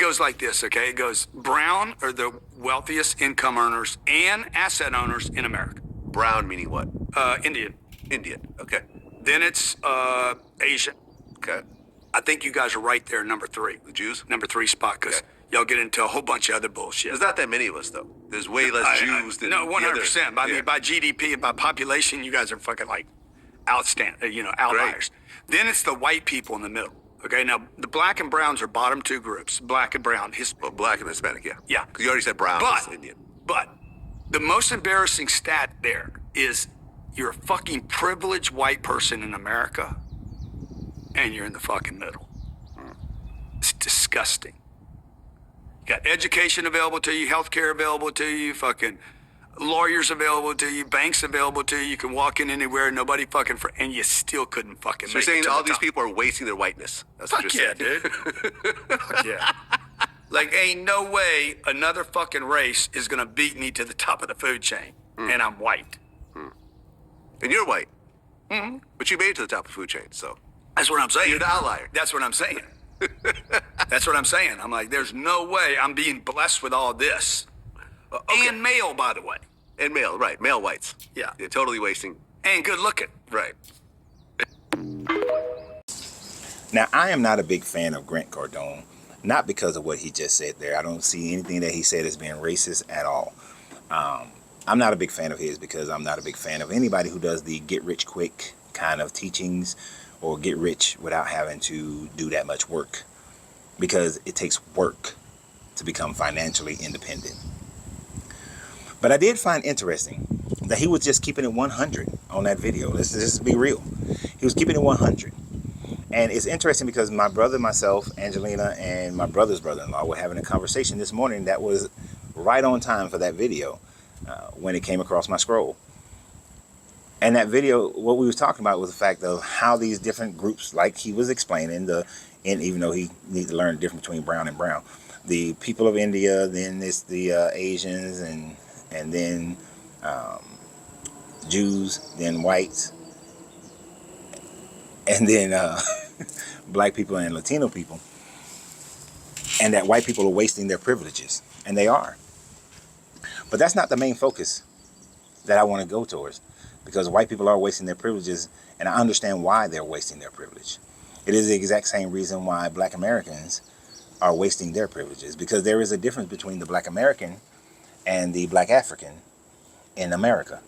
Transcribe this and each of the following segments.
goes like this, okay? It goes, brown are the wealthiest income earners and asset owners in America. Brown meaning what? Indian. Indian. Okay. Then it's Asian. Okay. I think you guys are right there, number 3. The Jews? Number 3 spot, because Okay. y'all get into a whole bunch of other bullshit. There's not that many of us, though. There's way less Jews than no, 100%. the other. I mean, by GDP and by population, you guys are fucking like outstanding, outliers. Great. Then it's the white people in the middle. Okay, now the black and browns are bottom 2 groups, black and brown. Well, black and Hispanic, yeah. Yeah. Because you already said brown is Indian. But the most embarrassing stat there is you're a fucking privileged white person in America, and you're in the fucking middle. It's disgusting. You got education available to you, healthcare available to you, fucking lawyers available to you, banks available to you. You can walk in anywhere, nobody fucking, and you still couldn't fucking So make you're it saying to all the these top. people are wasting their whiteness. That's Fuck what you're yeah, saying. dude. Fuck yeah. Like, ain't no way another fucking race is gonna beat me to the top of the food chain, and I'm white. And you're white. Mm-hmm. But you made it to the top of the food chain, so. That's what I'm saying. You're the outlier. That's what I'm saying. That's what I'm saying. I'm like, there's no way I'm being blessed with all this. Okay. And male, by the way. And male, right. Male whites. Yeah. You're totally wasting. And good looking. Right. Now, I am not a big fan of Grant Cardone, not because of what he just said there. I don't see anything that he said as being racist at all. I'm not a big fan of his because I'm not a big fan of anybody who does the get rich quick kind of teachings or get rich without having to do that much work, because it takes work to become financially independent. But I did find interesting that he was just keeping it 100 on that video. Let's just be real. He was keeping it 100. And it's interesting because my brother, myself, Angelina, and my brother's brother-in-law were having a conversation this morning that was right on time for that video when it came across my scroll. And that video, what we was talking about was the fact of how these different groups, like he was explaining, and even though he needs to learn the difference between brown and brown, the people of India, then it's the Asians, and then Jews, then whites, and then black people and Latino people, and that white people are wasting their privileges, and they are. But that's not the main focus that I want to go towards, because white people are wasting their privileges, and I understand why they're wasting their privilege. It is the exact same reason why black Americans are wasting their privileges, because there is a difference between the black American and the black African in America.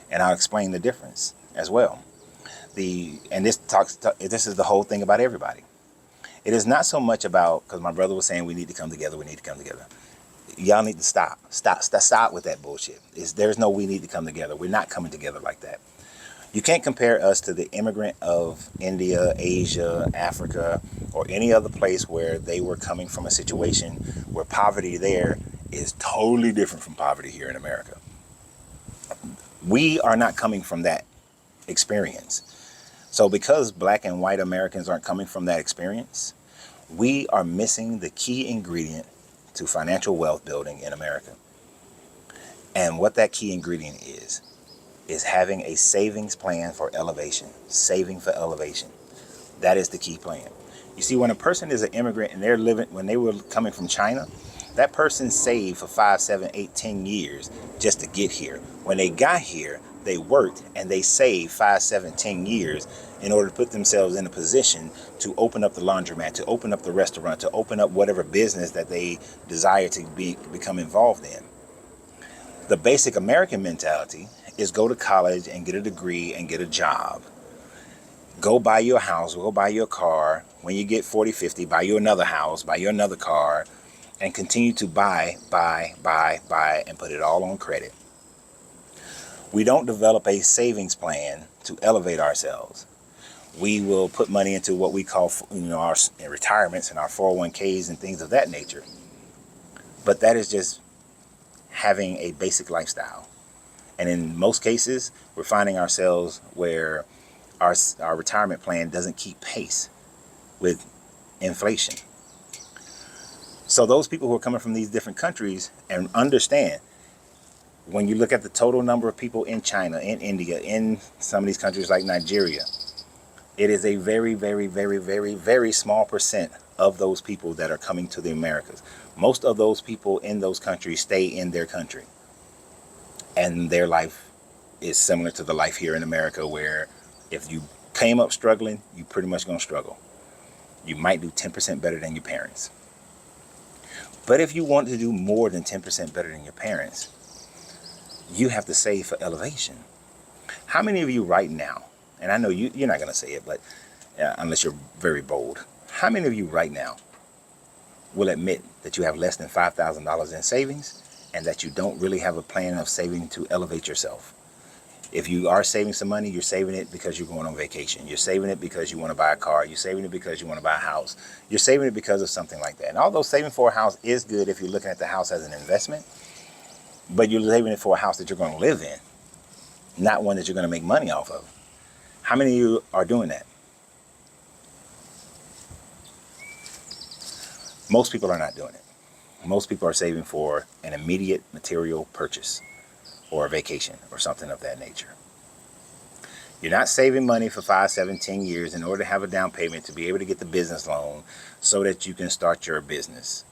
And I'll explain the difference as well. This is the whole thing about everybody. It is not so much about, because my brother was saying we need to come together, Y'all need to stop with that bullshit. There's no we need to come together. We're not coming together like that. You can't compare us to the immigrant of India, Asia, Africa, or any other place where they were coming from a situation where poverty there is totally different from poverty here in America. We are not coming from that experience. So because black and white Americans aren't coming from that experience, we are missing the key ingredient to financial wealth building in America. And what that key ingredient is having a savings plan for elevation, saving for elevation. That is the key plan. You see, when a person is an immigrant and when they were coming from China, that person saved for 5, 7, 8, 10 years just to get here. When they got here, they worked and they saved 5, 7, 10 years in order to put themselves in a position to open up the laundromat, to open up the restaurant, to open up whatever business that they desire to become involved in. The basic American mentality is go to college and get a degree and get a job. Go buy you a house, go buy you a car. When you get 40, 50, buy you another house, buy you another car, and continue to buy, and put it all on credit. We don't develop a savings plan to elevate ourselves. We will put money into what we call, our retirements and our 401ks and things of that nature. But that is just having a basic lifestyle. And in most cases, we're finding ourselves where our retirement plan doesn't keep pace with inflation. So those people who are coming from these different countries, and understand, when you look at the total number of people in China, in India, in some of these countries like Nigeria, It is a very, very, very, very, very small percent of those people that are coming to the Americas. Most of those people in those countries stay in their country. And their life is similar to the life here in America, where if you came up struggling, you pretty much gonna struggle. You might do 10% better than your parents. But if you want to do more than 10% better than your parents, you have to save for elevation. How many of you right now, and I know you're not going to say it, but unless you're very bold, how many of you right now will admit that you have less than $5,000 in savings and that you don't really have a plan of saving to elevate yourself? If you are saving some money, you're saving it because you're going on vacation. You're saving it because you want to buy a car. You're saving it because you want to buy a house. You're saving it because of something like that. And although saving for a house is good if you're looking at the house as an investment, but you're saving it for a house that you're going to live in, not one that you're going to make money off of. How many of you are doing that? Most people are not doing it. Most people are saving for an immediate material purchase or a vacation or something of that nature. You're not saving money for 5, 7, 10 years in order to have a down payment to be able to get the business loan so that you can start your business.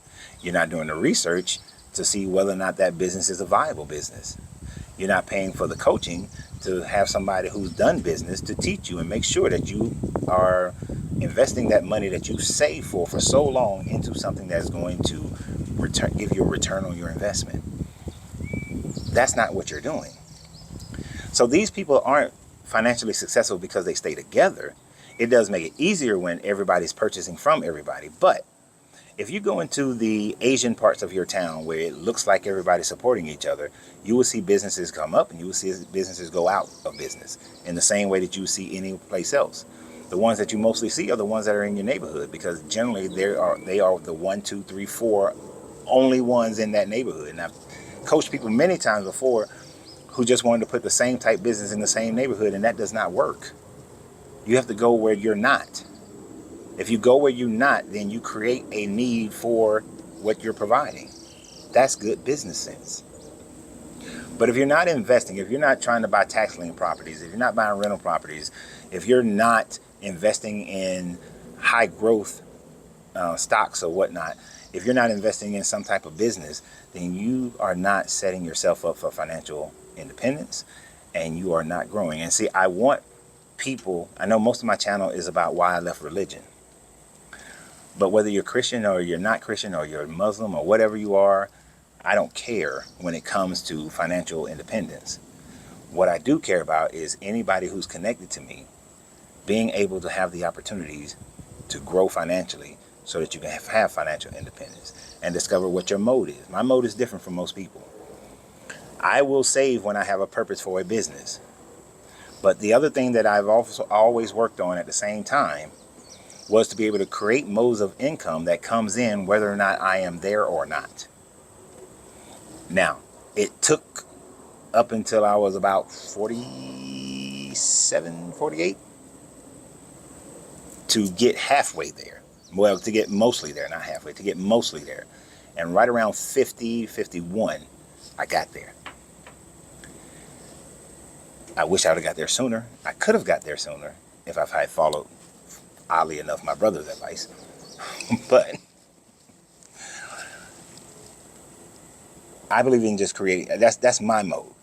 You're not doing the research to see whether or not that business is a viable business. You're not paying for the coaching to have somebody who's done business to teach you and make sure that you are investing that money that you saved for so long into something that's going to give you a return on your investment. That's not what you're doing. So these people aren't financially successful because they stay together. It does make it easier when everybody's purchasing from everybody. But if you go into the Asian parts of your town where it looks like everybody's supporting each other, you will see businesses come up and you will see businesses go out of business in the same way that you see any place else. The ones that you mostly see are the ones that are in your neighborhood, because generally they are the 1, 2, 3, 4 only ones in that neighborhood. And I've coached people many times before who just wanted to put the same type business in the same neighborhood, and that does not work. You have to go where you're not. If you go where you're not, then you create a need for what you're providing. That's good business sense. But if you're not investing, if you're not trying to buy tax lien properties, if you're not buying rental properties, if you're not investing in high growth stocks or whatnot, if you're not investing in some type of business, then you are not setting yourself up for financial independence, and you are not growing. And see, I want people, I know most of my channel is about why I left religion. But whether you're Christian or you're not Christian or you're Muslim or whatever you are, I don't care when it comes to financial independence. What I do care about is anybody who's connected to me being able to have the opportunities to grow financially so that you can have financial independence and discover what your mode is. My mode is different from most people. I will save when I have a purpose for a business. But the other thing that I've also always worked on at the same time was to be able to create modes of income that comes in whether or not I am there or not. Now, it took up until I was about 47, 48 to get halfway there. Well, to get mostly there, not halfway, to get mostly there. And right around 50, 51, I got there. I wish I would have got there sooner. I could have got there sooner if I had followed, oddly enough, my brother's advice. But I believe in just creating. That's my mode.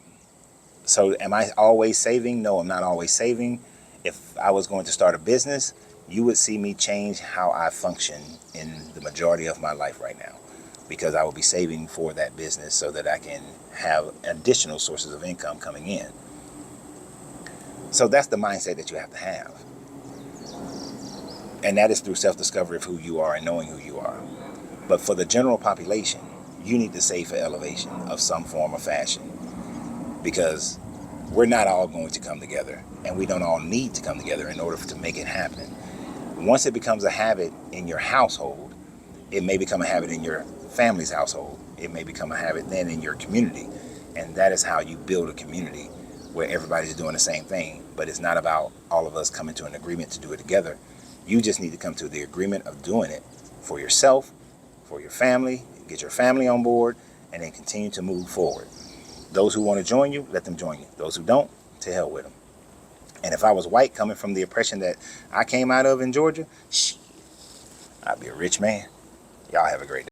So am I always saving? No, I'm not always saving. If I was going to start a business, you would see me change how I function in the majority of my life right now, because I will be saving for that business so that I can have additional sources of income coming in. So that's the mindset that you have to have. And that is through self-discovery of who you are and knowing who you are. But for the general population, you need to save for elevation of some form or fashion, because we're not all going to come together, and we don't all need to come together in order to make it happen. Once it becomes a habit in your household, it may become a habit in your family's household. It may become a habit then in your community. And that is how you build a community where everybody's doing the same thing. But it's not about all of us coming to an agreement to do it together. You just need to come to the agreement of doing it for yourself, for your family, get your family on board, and then continue to move forward. Those who want to join you, let them join you. Those who don't, to hell with them. And if I was white coming from the oppression that I came out of in Georgia, shit, I'd be a rich man. Y'all have a great day.